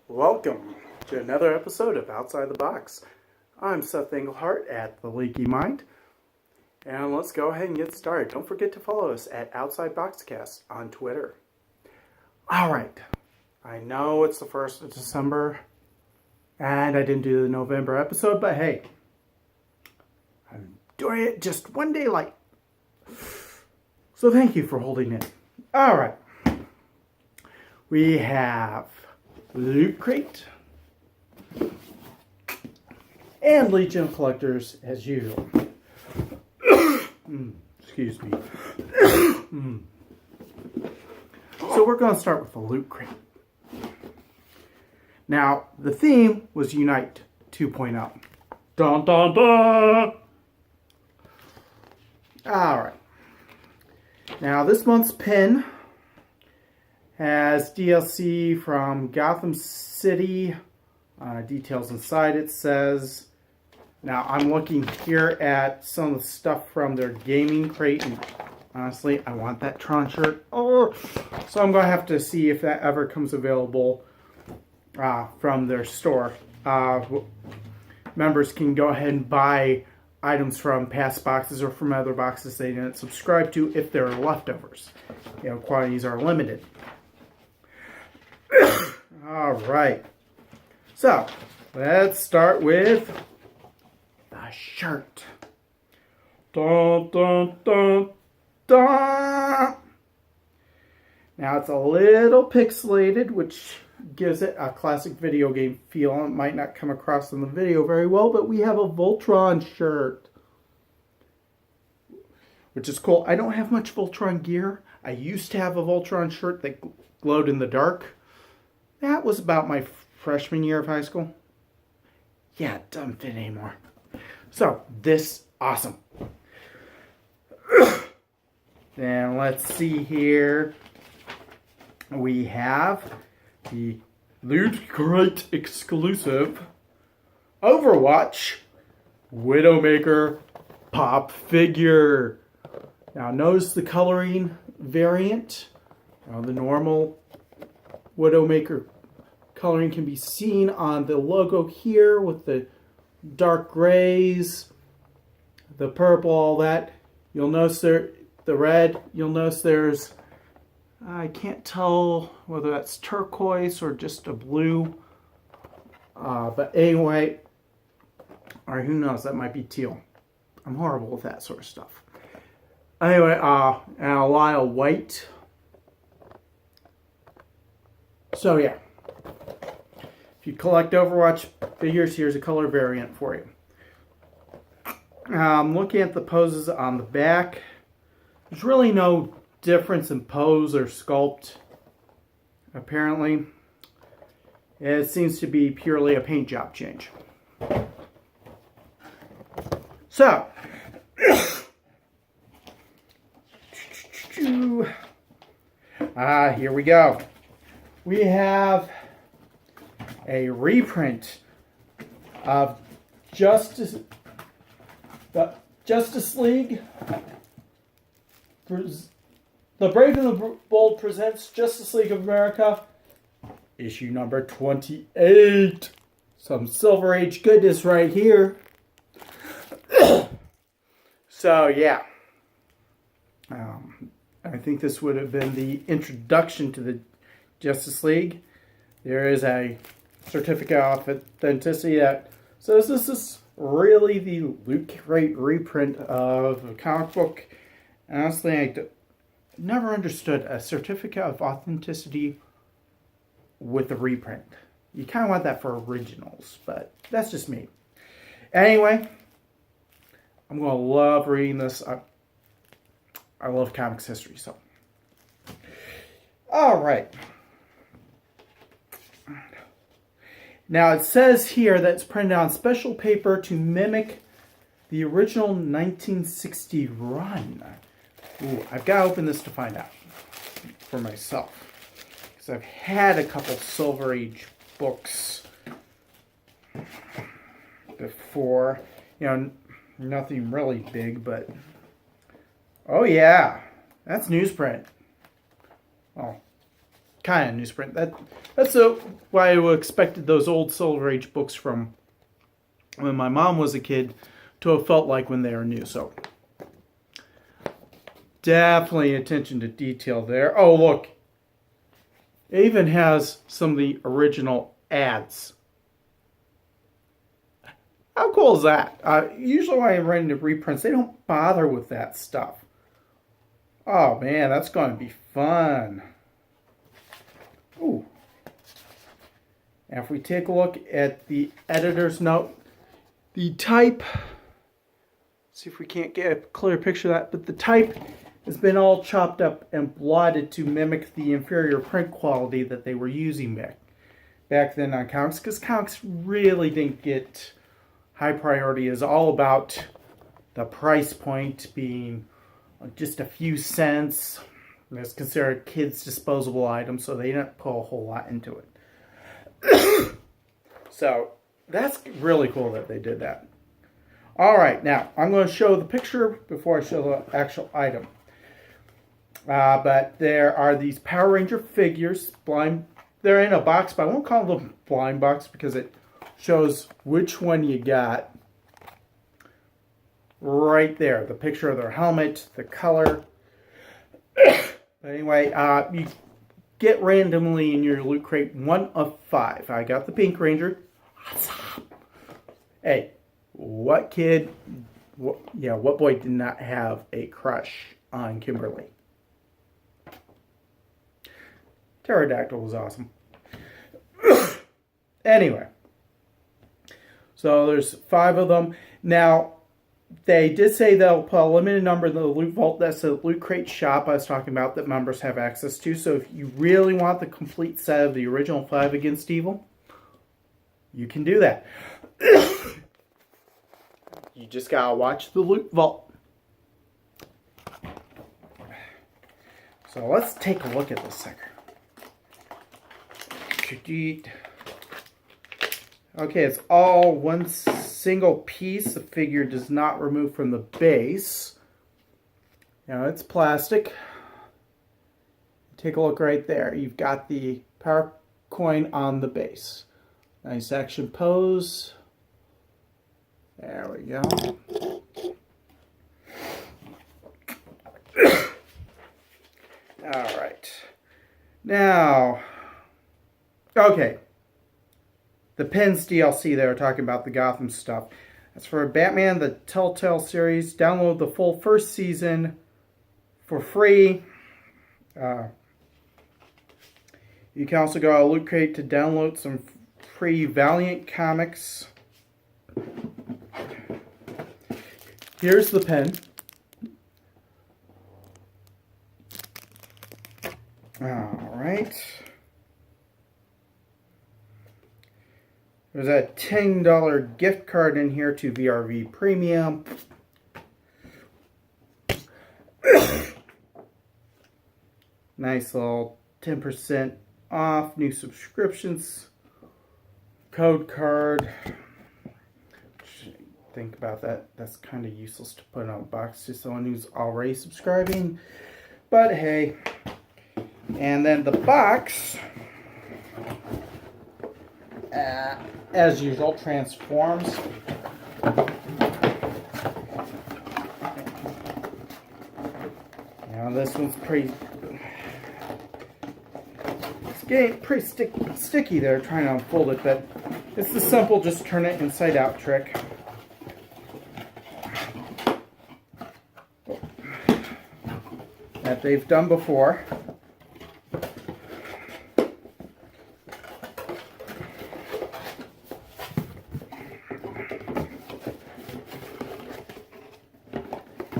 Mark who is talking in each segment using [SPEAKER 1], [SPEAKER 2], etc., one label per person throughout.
[SPEAKER 1] Welcome to another episode of Outside the Box. I'm Seth Englehart at The Leaky Mind, and let's go ahead and get started. Don't forget to follow us at Outside Boxcast on Twitter. Alright, I know it's the 1st of December, and I didn't do the November episode, but hey, I'm doing it just one day late. So thank you for holding in. Alright, we have LootCrate and Legion of Collectors as usual. Excuse me. So we're going to start with the LootCrate. Now, the theme was Unite 2.0. Dun dun dun! Alright. Now, this month's pin has DLC from Gotham City. Details inside it says. Now I'm looking here at some of the stuff from their gaming crate, and honestly, I want that Tron shirt. Oh, so I'm gonna have to see if that ever comes available from their store. Members can go ahead and buy items from past boxes or from other boxes they didn't subscribe to if they're leftovers. Quantities are limited. Alright, so let's start with the shirt. Dun, dun, dun, dun. Now it's a little pixelated, which gives it a classic video game feel. It might not come across in the video very well, but we have a Voltron shirt, which is cool. I don't have much Voltron gear. I used to have a Voltron shirt that glowed in the dark. That was about my freshman year of high school. Yeah, it doesn't fit anymore. So, this, awesome. Then let's see here. We have the LootCrate exclusive Overwatch Widowmaker pop figure. Now notice the coloring variant. The normal Widowmaker coloring can be seen on the logo here with the dark grays, the purple, all that. You'll notice there, the red, you'll notice there's, I can't tell whether that's turquoise or just a blue. But anyway, or who knows, that might be teal. I'm horrible with that sort of stuff. Anyway, and a lot of white. So yeah, if you collect Overwatch figures, here's a color variant for you. Looking at the poses on the back, there's really no difference in pose or sculpt, apparently. It seems to be purely a paint job change. So, here we go. We have a reprint of the Justice League. The Brave and the Bold presents Justice League of America, issue number 28. Some Silver Age goodness right here. So yeah, I think this would have been the introduction to the Justice League. There is a certificate of authenticity that says this is really the LootCrate reprint of a comic book. Honestly, I never understood a certificate of authenticity with a reprint. You kind of want that for originals, but that's just me. Anyway, I'm going to love reading this. I love comics history, so. All right. Now it says here that it's printed on special paper to mimic the original 1960 run. Ooh, I've got to open this to find out for myself, because I've had a couple Silver Age books before. Nothing really big, but oh yeah, that's newsprint. Oh, kind of newsprint. That's why I expected those old Silver Age books from when my mom was a kid to have felt like when they were new. So definitely attention to detail there. Oh, look. It even has some of the original ads. How cool is that? Usually when I'm writing to reprints, they don't bother with that stuff. Oh man, that's going to be fun. Ooh. Now if we take a look at the editor's note, the type, see if we can't get a clear picture of that, but the type has been all chopped up and blotted to mimic the inferior print quality that they were using back then on comics, because comics really didn't get high priority. Is all about the price point being just a few cents. It's considered a kid's disposable item, so they didn't put a whole lot into it. So that's really cool that they did that. All right, now I'm going to show the picture before I show the actual item. But there are these Power Ranger figures. They're in a box, but I won't call them blind box because it shows which one you got. Right there, the picture of their helmet, the color. But anyway, you get randomly in your Loot Crate 1 of 5. I got the Pink Ranger. Hey, what boy did not have a crush on Kimberly? Pterodactyl was awesome. Anyway, so there's 5 of them. Now, they did say they'll put a limited number in the Loot Vault. That's the Loot Crate shop I was talking about that members have access to. So if you really want the complete set of the original 5 Against Evil, you can do that. You just gotta watch the Loot Vault. So let's take a look at this sucker. Okay, it's all one single piece. The figure does not remove from the base. Now it's plastic. Take a look right there. You've got the power coin on the base. Nice action pose. There we go. All right. Now, okay. The Pens DLC, they were talking about the Gotham stuff. That's for Batman, the Telltale series. Download the full first season for free. You can also go to Loot Crate to download some free Valiant comics. Here's the pen. All right. There's a $10 gift card in here to VRV Premium. Nice little 10% off new subscriptions code card. Think about that. That's kind of useless to put on a box to someone who's already subscribing. But hey. And then the box, as usual, transforms. Now this one's it's getting pretty sticky there trying to unfold it, but it's the simple just turn it inside out trick. That they've done before.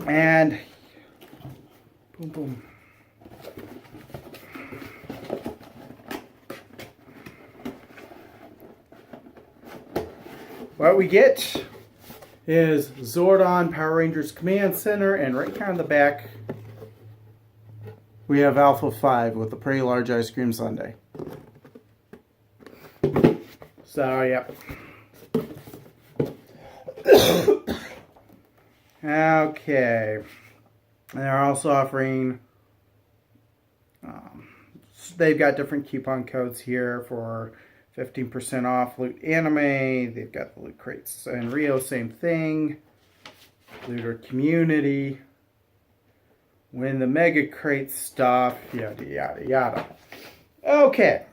[SPEAKER 1] And boom, boom. What we get is Zordon Power Rangers Command Center, and right here on the back we have Alpha 5 with a pretty large ice cream sundae. So, yeah. Okay. And they're also offering they've got different coupon codes here for 15% off Loot Anime. They've got the Loot Crates and Rio, same thing. Looter Community. Win the Mega Crate stuff. Yada, yada, yada. Okay.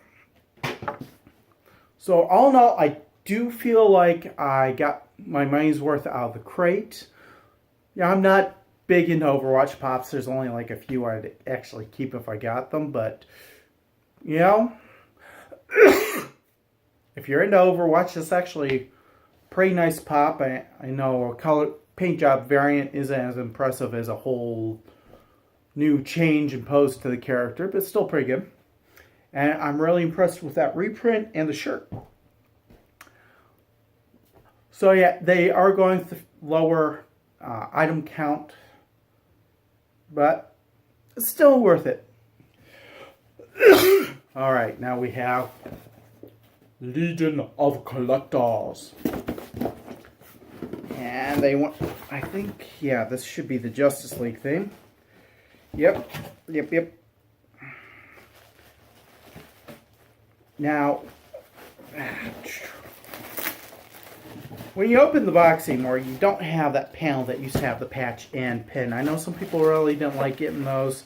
[SPEAKER 1] So, all in all, I do feel like I got my money's worth out of the crate. Yeah, I'm not big into Overwatch Pops. There's only like a few I'd actually keep if I got them. But, you know, if you're into Overwatch, it's actually a pretty nice pop. I know a color paint job variant isn't as impressive as a whole new change imposed to the character, but still pretty good. And I'm really impressed with that reprint and the shirt. So yeah, they are going to lower item count, but it's still worth it. All right, now we have Legion of Collectors. And they want, I think, yeah, this should be the Justice League thing. Yep. Now, when you open the box anymore, you don't have that panel that used to have the patch and pin. I know some people really didn't like getting those.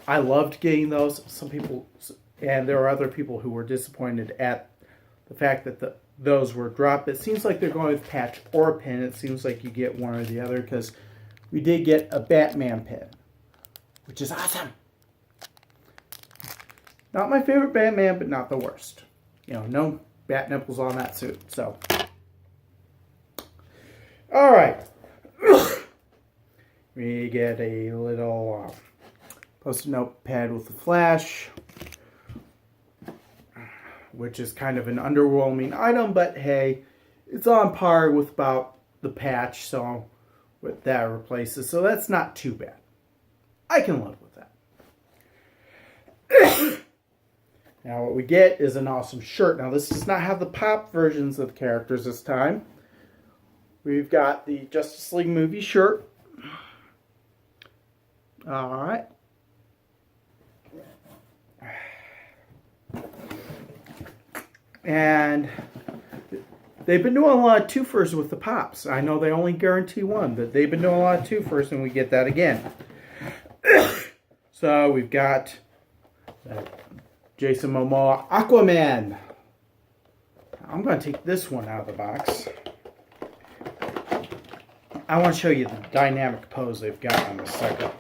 [SPEAKER 1] I loved getting those. Some people, and there are other people who were disappointed at the fact that those were dropped. It seems like they're going with patch or pin. It seems like you get one or the other, because we did get a Batman pin, which is awesome. Not my favorite Batman, but not the worst. You know, no bat nipples on that suit. So, all right. We get a little post-it note pad with a flash, which is kind of an underwhelming item, but hey, it's on par with about the patch, so what that replaces. So that's not too bad. I can live with that. Now what we get is an awesome shirt. Now this does not have the pop versions of the characters this time. We've got the Justice League movie shirt. Alright. And they've been doing a lot of twofers with the pops. I know they only guarantee one, but they've been doing a lot of twofers, and we get that again. So we've got Jason Momoa Aquaman. I'm going to take this one out of the box. I want to show you the dynamic pose they've got on the second.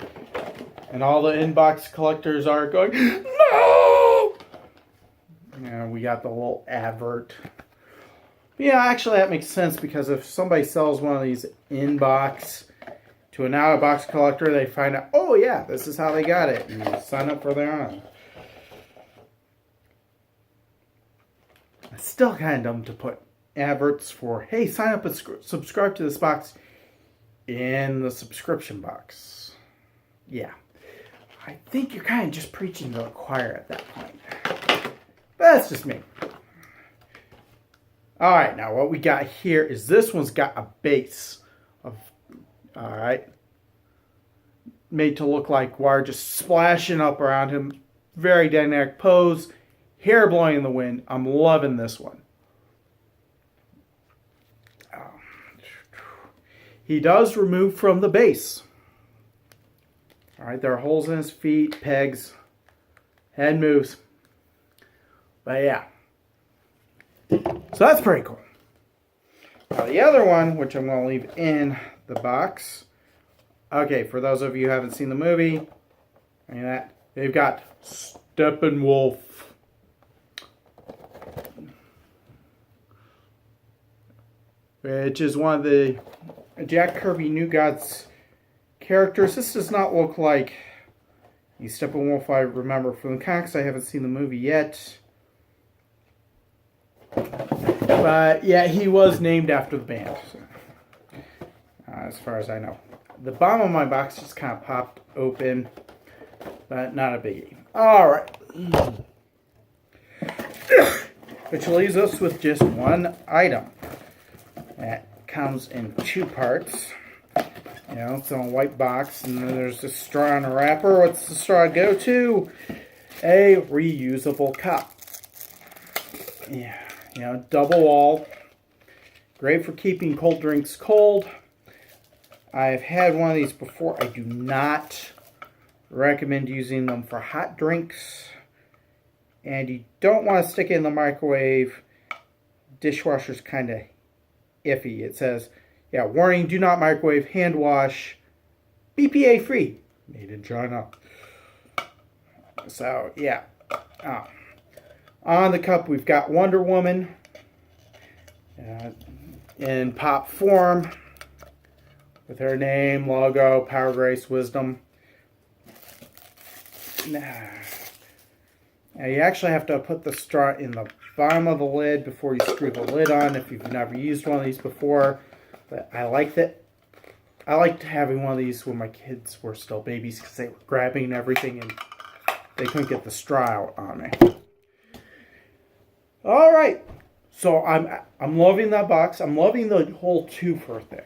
[SPEAKER 1] And all the inbox collectors are going, no! And we got the little advert. Yeah, actually that makes sense, because if somebody sells one of these inbox to an out-of-box collector, they find out, oh yeah, this is how they got it, and you sign up for their own. It's still kind of dumb to put adverts for, hey, sign up and subscribe to this box in the subscription box. Yeah. I think you're kind of just preaching to the choir at that point. But that's just me. Alright, now what we got here is this one's got a base of, alright, made to look like water just splashing up around him. Very dynamic pose. Hair blowing in the wind. I'm loving this one. He does remove from the base. Alright, there are holes in his feet, pegs, head moves. But yeah. So that's pretty cool. Now the other one, which I'm going to leave in the box. Okay, for those of you who haven't seen the movie, they've got Steppenwolf. Which is one of the Jack Kirby New Gods characters. This does not look like the Steppenwolf I remember from the comics. I haven't seen the movie yet. But yeah, he was named after the band. So, as far as I know. The bottom of my box just kind of popped open. But not a biggie. Alright. Which leaves us with just one item. That comes in two parts. You know, it's on a white box, and then there's the straw and a wrapper. What's the straw go to? a reusable cup. Yeah, you know, double wall. Great for keeping cold drinks cold. I've had one of these before. I do not recommend using them for hot drinks. And you don't want to stick it in the microwave. Dishwasher's kind of iffy. It says, yeah, warning, do not microwave, hand wash, BPA free, made in China. So, yeah. On the cup, we've got Wonder Woman in pop form with her name, logo, power, grace, wisdom. Now, you actually have to put the straw in the bottom of the lid before you screw the lid on if you've never used one of these before. But I liked it. I liked having one of these when my kids were still babies because they were grabbing everything and they couldn't get the straw out on me. All right. So I'm loving that box. I'm loving the whole twofer thing.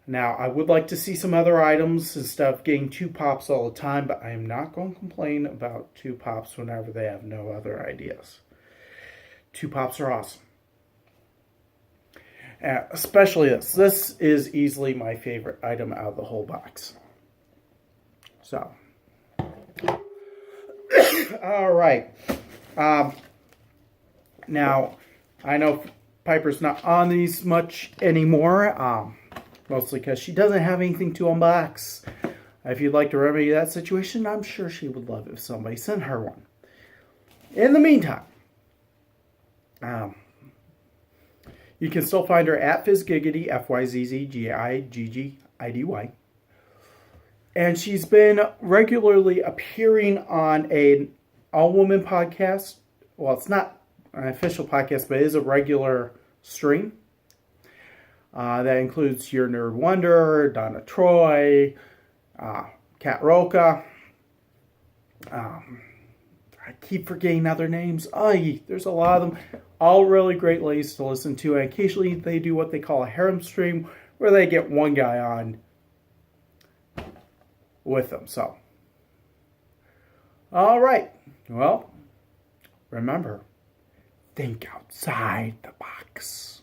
[SPEAKER 1] Now, I would like to see some other items instead of getting 2 pops all the time, but I am not going to complain about 2 pops whenever they have no other ideas. 2 pops are awesome. Especially this. This is easily my favorite item out of the whole box. So. All right. Now, I know Piper's not on these much anymore. Mostly because she doesn't have anything to unbox. If you'd like to remedy that situation, I'm sure she would love if somebody sent her one. In the meantime, you can still find her at FizzGiggity, FYZZGIGGIDY. And she's been regularly appearing on an all-woman podcast. Well, it's not an official podcast, but it is a regular stream. That includes Your Nerd Wonder, Donna Troy, Kat Roca. I keep forgetting other names. There's a lot of them. All really great ladies to listen to. And occasionally they do what they call a harem stream where they get one guy on with them. So, all right. Well, remember, think outside the box.